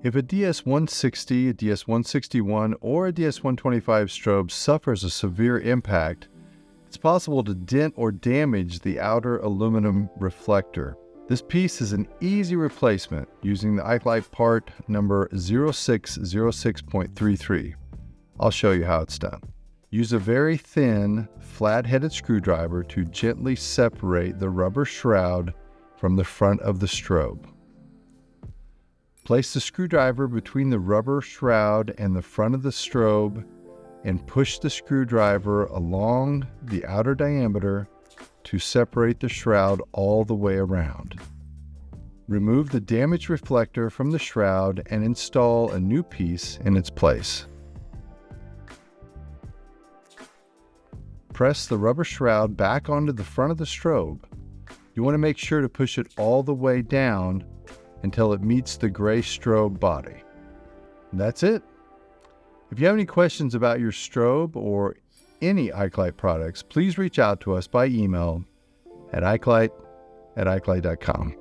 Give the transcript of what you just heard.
If a DS160, a DS161, or a DS125 strobe suffers a severe impact, it's possible to dent or damage the outer aluminum reflector. This piece is an easy replacement using the Ikelite part number 0606.33. I'll show you how it's done. Use a very thin, flat-headed screwdriver to gently separate the rubber shroud from the front of the strobe. Place the screwdriver between the rubber shroud and the front of the strobe and push the screwdriver along the outer diameter to separate the shroud all the way around. Remove the damaged reflector from the shroud and install a new piece in its place. Press the rubber shroud back onto the front of the strobe. You want to make sure to push it all the way down until it meets the gray strobe body. And that's it. If you have any questions about your strobe or any Ikelite products, please reach out to us by email at ikelite@ikelite.com.